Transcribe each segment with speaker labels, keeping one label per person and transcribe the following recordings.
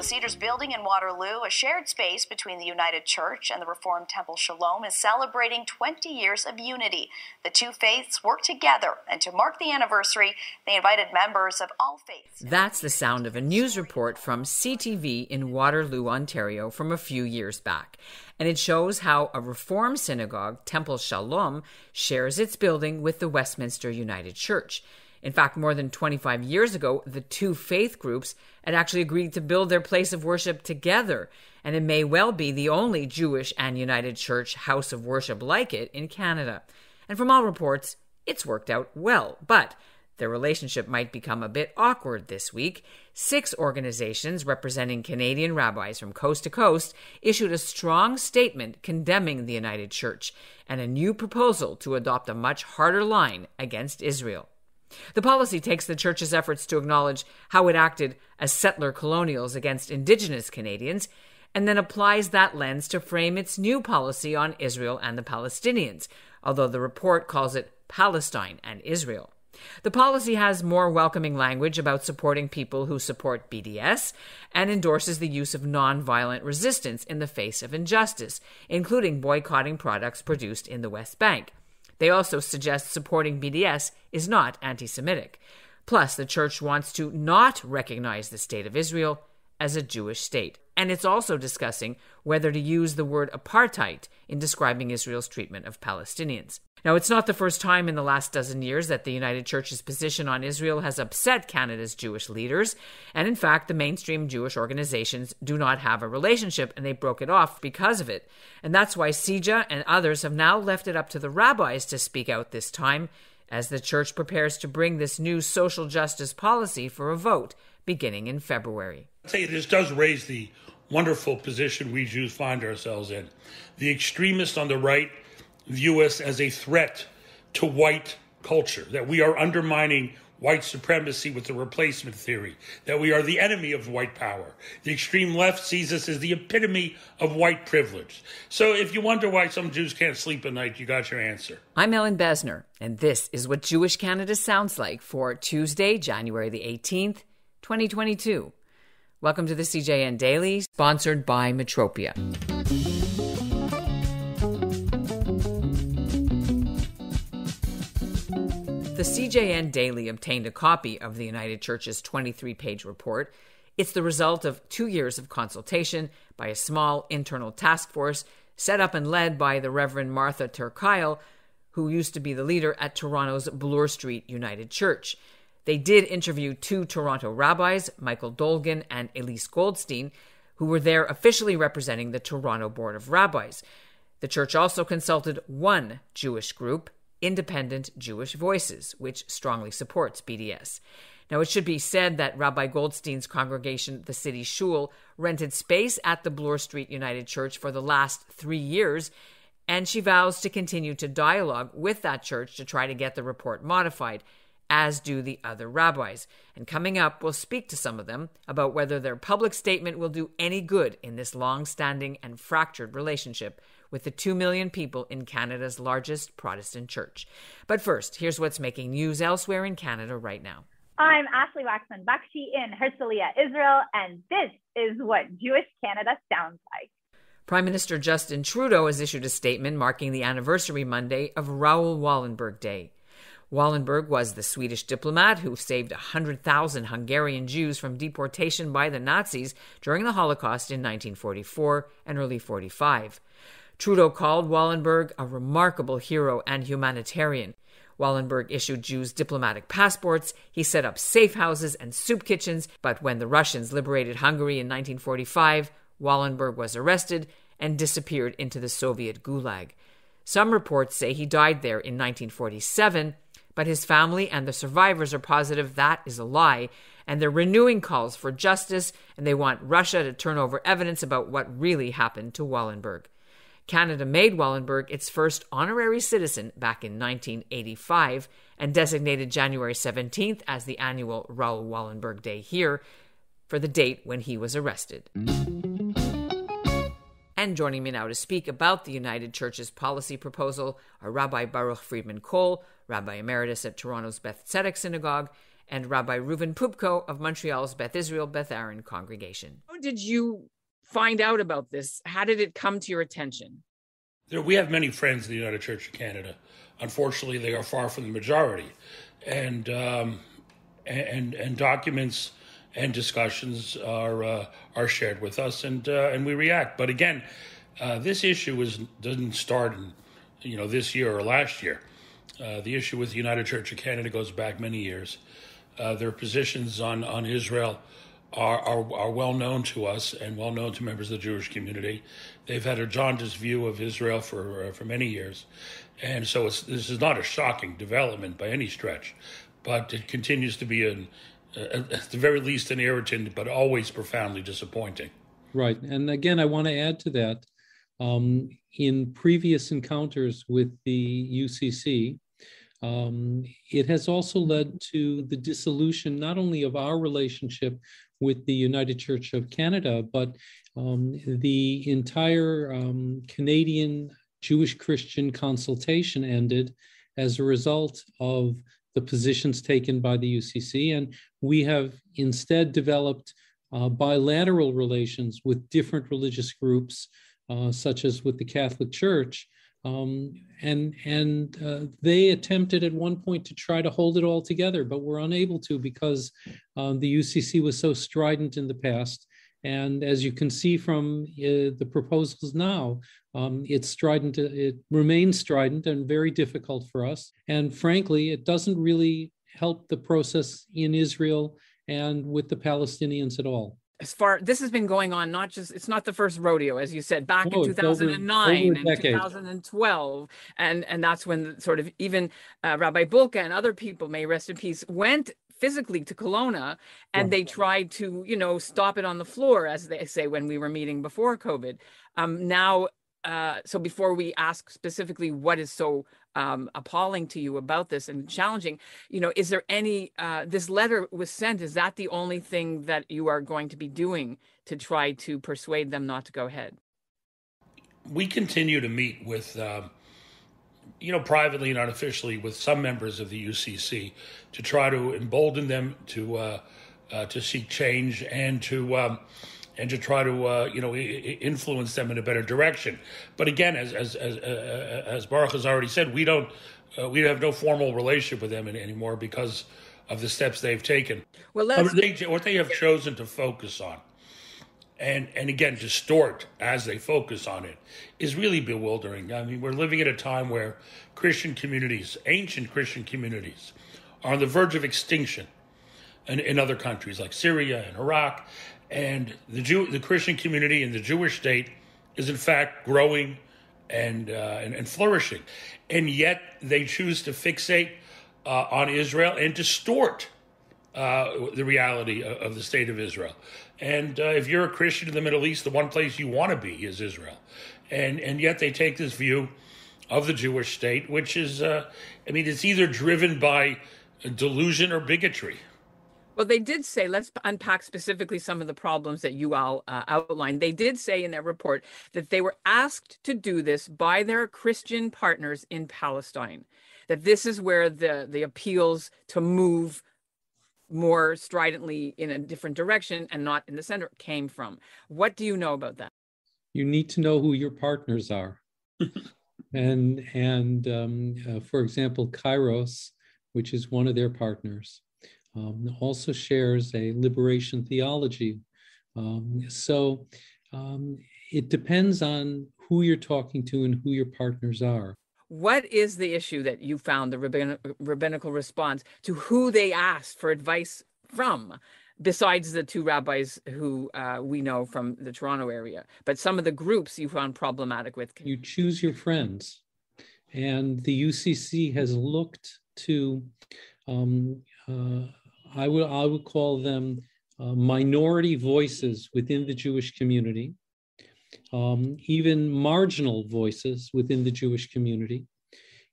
Speaker 1: Cedars Building in Waterloo, a shared space between the United Church and the Reformed Temple Shalom, is celebrating 20 years of unity. The two faiths work together, and to mark the anniversary, they invited members of all faiths.
Speaker 2: That's the sound of a news report from CTV in Waterloo, Ontario from a few years back. And it shows how a Reformed synagogue, Temple Shalom, shares its building with the Westminster United Church. In fact, more than 25 years ago, the two faith groups had actually agreed to build their place of worship together, and it may well be the only Jewish and United Church house of worship like it in Canada. And from all reports, it's worked out well, but their relationship might become a bit awkward this week. 6 organizations representing Canadian rabbis from coast to coast issued a strong statement condemning the United Church and a new proposal to adopt a much harder line against Israel. The policy takes the church's efforts to acknowledge how it acted as settler-colonials against Indigenous Canadians and then applies that lens to frame its new policy on Israel and the Palestinians, although the report calls it Palestine and Israel. The policy has more welcoming language about supporting people who support BDS and endorses the use of nonviolent resistance in the face of injustice, including boycotting products produced in the West Bank. They also suggest supporting BDS is not anti-Semitic. Plus, the church wants to not recognize the State of Israel as a Jewish state. And it's also discussing whether to use the word apartheid in describing Israel's treatment of Palestinians. Now, it's not the first time in the last dozen years that the United Church's position on Israel has upset Canada's Jewish leaders. And in fact, the mainstream Jewish organizations do not have a relationship, and they broke it off because of it. And that's why CJA and others have now left it up to the rabbis to speak out this time, as the church prepares to bring this new social justice policy for a vote beginning in February.
Speaker 3: I'd say this does raise the wonderful position we Jews find ourselves in. The extremists on the right view us as a threat to white culture, that we are undermining white supremacy with the replacement theory, that we are the enemy of white power. The extreme left sees us as the epitome of white privilege. So if you wonder why some Jews can't sleep at night, you got your answer.
Speaker 2: I'm Ellen Besner, and this is what Jewish Canada sounds like for Tuesday, January the 18th, 2022. Welcome to the CJN Daily, sponsored by Metropia. The CJN Daily obtained a copy of the United Church's 23-page report. It's the result of 2 years of consultation by a small internal task force set up and led by the Reverend Martha Turkile, who used to be the leader at Toronto's Bloor Street United Church. They did interview 2 Toronto rabbis, Michael Dolgan and Elise Goldstein, who were there officially representing the Toronto Board of Rabbis. The church also consulted 1 Jewish group, Independent Jewish Voices, which strongly supports BDS. Now, it should be said that Rabbi Goldstein's congregation, the City Shul, rented space at the Bloor Street United Church for the last 3 years, and she vows to continue to dialogue with that church to try to get the report modified, as do the other rabbis. And coming up, we'll speak to some of them about whether their public statement will do any good in this long-standing and fractured relationship with the 2 million people in Canada's largest Protestant church. But first, here's what's making news elsewhere in Canada right now.
Speaker 4: I'm Ashley Waxman Bakshi in Herzliya, Israel, and this is what Jewish Canada sounds like.
Speaker 2: Prime Minister Justin Trudeau has issued a statement marking the anniversary Monday of Raoul Wallenberg Day. Wallenberg was the Swedish diplomat who saved 100,000 Hungarian Jews from deportation by the Nazis during the Holocaust in 1944 and early 45. Trudeau called Wallenberg a remarkable hero and humanitarian. Wallenberg issued Jews diplomatic passports, he set up safe houses and soup kitchens, but when the Russians liberated Hungary in 1945, Wallenberg was arrested and disappeared into the Soviet Gulag. Some reports say he died there in 1947, but his family and the survivors are positive that is a lie, and they're renewing calls for justice, and they want Russia to turn over evidence about what really happened to Wallenberg. Canada made Wallenberg its first honorary citizen back in 1985 and designated January 17th as the annual Raoul Wallenberg Day here for the date when he was arrested. And joining me now to speak about the United Church's policy proposal are Rabbi Baruch Friedman Cole, Rabbi Emeritus at Toronto's Beth Tzedek Synagogue, and Rabbi Reuven Pupko of Montreal's Beth Israel Beth Aaron congregation. How did you find out about this? How did it come to your attention?
Speaker 3: We have many friends in the United Church of Canada. Unfortunately, they are far from the majority, and documents and discussions are shared with us, and we react. But again, this issue doesn't start in this year or last year. The issue with the United Church of Canada goes back many years. Their positions on Israel are well known to us and well known to members of the Jewish community. They've had a jaundiced view of Israel for many years, and so this is not a shocking development by any stretch, but it continues to be at the very least an irritant, but always profoundly disappointing.
Speaker 5: Right, and again, I want to add to that. In previous encounters with the UCC, it has also led to the dissolution not only of our relationship with the United Church of Canada, but the entire Canadian Jewish Christian consultation ended as a result of the positions taken by the UCC. And we have instead developed bilateral relations with different religious groups, such as with the Catholic Church. And they attempted at one point to try to hold it all together, but were unable to because the UCC was so strident in the past. And as you can see from the proposals now, it's strident. It remains strident and very difficult for us. And frankly, it doesn't really help the process in Israel and with the Palestinians at all.
Speaker 2: This has been going on, it's not the first rodeo, as you said, back in 2009 and 2012. And that's when sort of even Rabbi Bulka and other people, may rest in peace, went physically to Kelowna, and they tried to, stop it on the floor, as they say, when we were meeting before COVID. So before we ask specifically what is so appalling to you about this and challenging, is there any, this letter was sent, is that the only thing that you are going to be doing to try to persuade them not to go ahead?
Speaker 3: We continue to meet with, privately and unofficially with some members of the UCC to try to embolden them to seek change and to try to influence them in a better direction. But again, as Baruch has already said, we have no formal relationship with them anymore because of the steps they've taken. Well, what they have chosen to focus on, and again distort as they focus on it, is really bewildering. I mean, we're living at a time where Christian communities, ancient Christian communities, are on the verge of extinction in other countries like Syria and Iraq. And the Christian community and the Jewish state is in fact growing and flourishing, and yet they choose to fixate on Israel and distort the reality of the state of Israel. And if you're a Christian in the Middle East, the one place you want to be is Israel, and yet they take this view of the Jewish state, which is, it's either driven by delusion or bigotry.
Speaker 2: Well, they did say, let's unpack specifically some of the problems that you all outlined. They did say in their report that they were asked to do this by their Christian partners in Palestine, that this is where the appeals to move more stridently in a different direction and not in the center came from. What do you know about that?
Speaker 5: You need to know who your partners are. and for example, Kairos, which is one of their partners, also shares a liberation theology. So it depends on who you're talking to and who your partners are.
Speaker 2: What is the issue that you found, the rabbinical response to who they asked for advice from, besides the two rabbis who we know from the Toronto area, but some of the groups you found problematic with?
Speaker 5: You choose your friends. And the UCC has looked to I would call them minority voices within the Jewish community, even marginal voices within the Jewish community,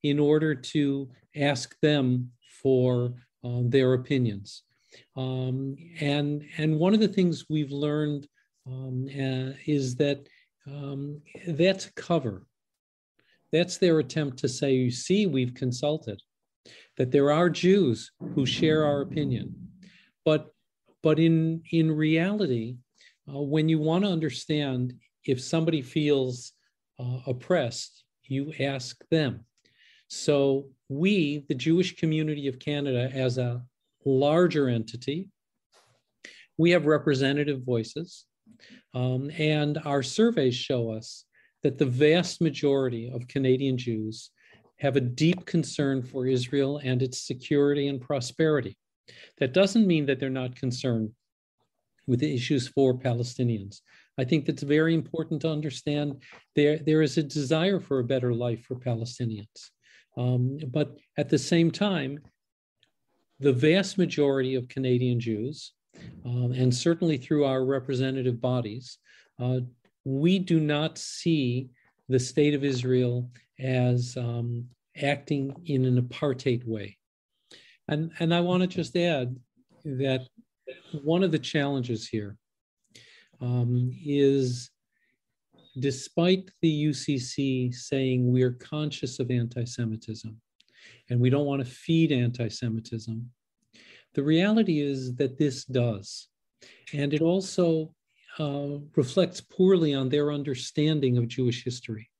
Speaker 5: in order to ask them for their opinions. And one of the things we've learned is that that's a cover. That's their attempt to say, you see, we've consulted. that there are Jews who share our opinion. But in reality, when you want to understand if somebody feels oppressed, you ask them. So we, the Jewish community of Canada, as a larger entity, we have representative voices, and our surveys show us that the vast majority of Canadian Jews have a deep concern for Israel and its security and prosperity. That doesn't mean that they're not concerned with the issues for Palestinians. I think that's very important to understand. There is a desire for a better life for Palestinians. But at the same time, the vast majority of Canadian Jews, and certainly through our representative bodies, we do not see the state of Israel as acting in an apartheid way. And I want to just add that one of the challenges here is, despite the UCC saying we're conscious of anti-Semitism and we don't want to feed anti-Semitism, the reality is that this does. And it also reflects poorly on their understanding of Jewish history.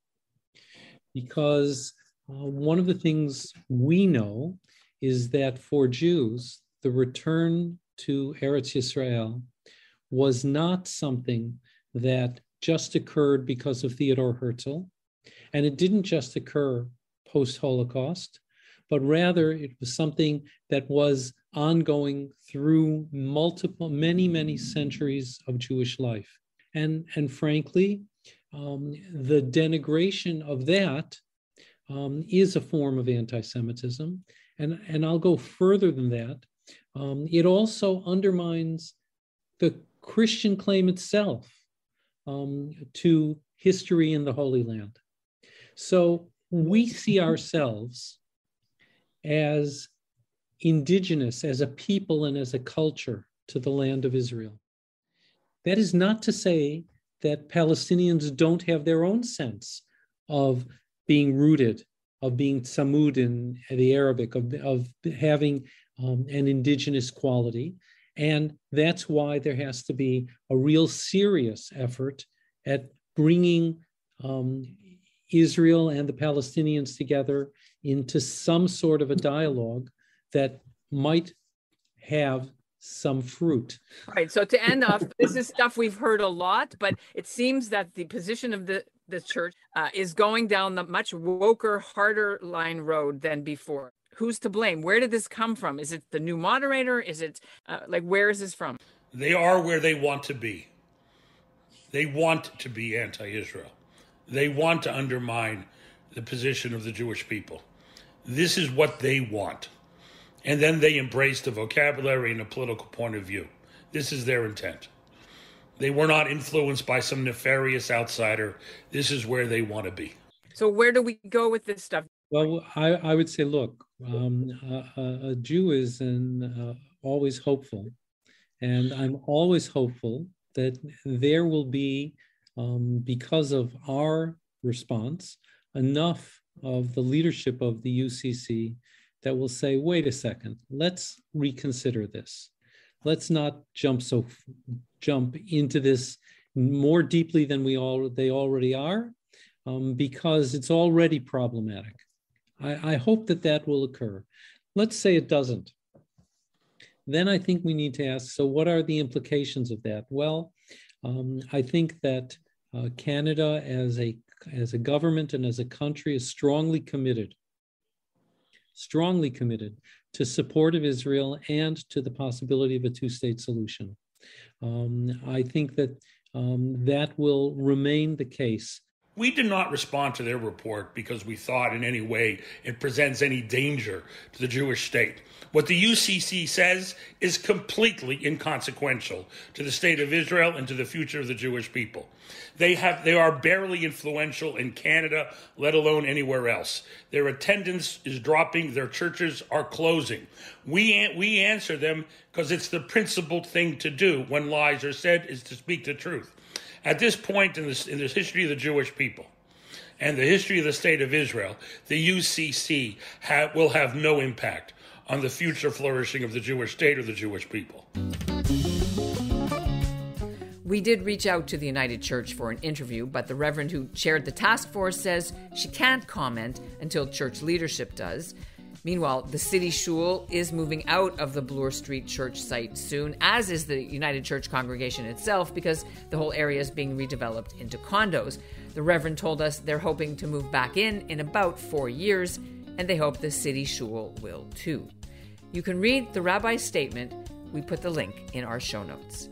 Speaker 5: Because one of the things we know is that for Jews, the return to Eretz Yisrael was not something that just occurred because of Theodor Herzl, and it didn't just occur post-Holocaust, but rather it was something that was ongoing through many centuries of Jewish life. And frankly, the denigration of that is a form of anti-Semitism. And I'll go further than that. It also undermines the Christian claim itself to history in the Holy Land. So we see ourselves as indigenous, as a people and as a culture to the land of Israel. That is not to say that Palestinians don't have their own sense of being rooted, of being tsamud in the Arabic, of having an indigenous quality. And that's why there has to be a real serious effort at bringing Israel and the Palestinians together into some sort of a dialogue that might have some fruit.
Speaker 2: All right. So to end off, this is stuff we've heard a lot, but it seems that the position of the church is going down the much woker, harder line road than before. Who's to blame? Where did this come from? Is it the new moderator? Is it where is this from?
Speaker 3: They are where they want to be. They want to be anti-Israel. They want to undermine the position of the Jewish people. This is what they want. And then they embrace the vocabulary and the political point of view. This is their intent. They were not influenced by some nefarious outsider. This is where they want to be.
Speaker 2: So where do we go with this stuff?
Speaker 5: Well, I would say, look, a Jew is always hopeful. And I'm always hopeful that there will be, because of our response, enough of the leadership of the UCC that will say, wait a second, let's reconsider this. Let's not jump into this more deeply than they already are, because it's already problematic. I hope that will occur. Let's say it doesn't. Then I think we need to ask, so what are the implications of that? Well, I think that Canada as a government and as a country is strongly committed to support of Israel and to the possibility of a two-state solution. I think that that will remain the case.
Speaker 3: We did not respond to their report because we thought in any way it presents any danger to the Jewish state. What the UCC says is completely inconsequential to the state of Israel and to the future of the Jewish people. They are barely influential in Canada, let alone anywhere else. Their attendance is dropping. Their churches are closing. We answer them because it's the principled thing to do when lies are said, is to speak the truth. At this point in the history of the Jewish people, and the history of the State of Israel, the UCC will have no impact on the future flourishing of the Jewish state or the Jewish people.
Speaker 2: We did reach out to the United Church for an interview, but the Reverend who chaired the task force says she can't comment until church leadership does. Meanwhile, the city shul is moving out of the Bloor Street church site soon, as is the United Church congregation itself, because the whole area is being redeveloped into condos. The Reverend told us they're hoping to move back in about 4 years, and they hope the city shul will too. You can read the rabbi's statement. We put the link in our show notes.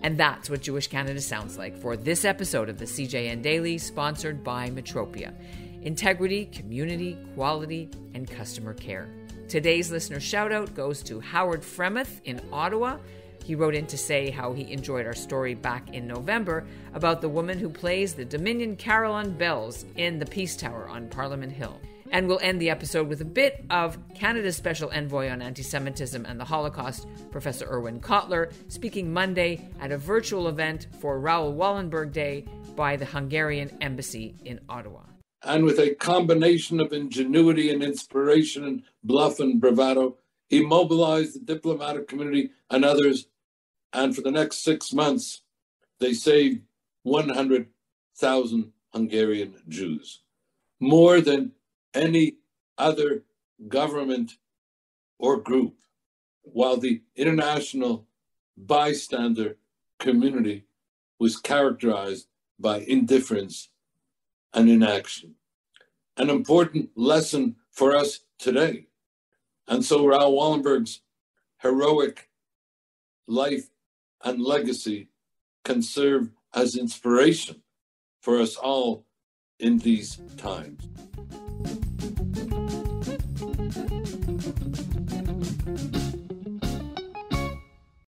Speaker 2: And that's what Jewish Canada sounds like for this episode of the CJN Daily, sponsored by Metropia. Integrity, community, quality, and customer care. Today's listener shout-out goes to Howard Fremeth in Ottawa. He wrote in to say how he enjoyed our story back in November about the woman who plays the Dominion Carol on Bells in the Peace Tower on Parliament Hill. And we'll end the episode with a bit of Canada's Special Envoy on Anti-Semitism and the Holocaust, Professor Erwin Kotler, speaking Monday at a virtual event for Raoul Wallenberg Day by the Hungarian Embassy in Ottawa.
Speaker 6: And with a combination of ingenuity and inspiration and bluff and bravado, he mobilized the diplomatic community and others. And for the next 6 months, they saved 100,000 Hungarian Jews, more than any other government or group, while the international bystander community was characterized by indifference and inaction. An important lesson for us today. And so Raoul Wallenberg's heroic life and legacy can serve as inspiration for us all in these times.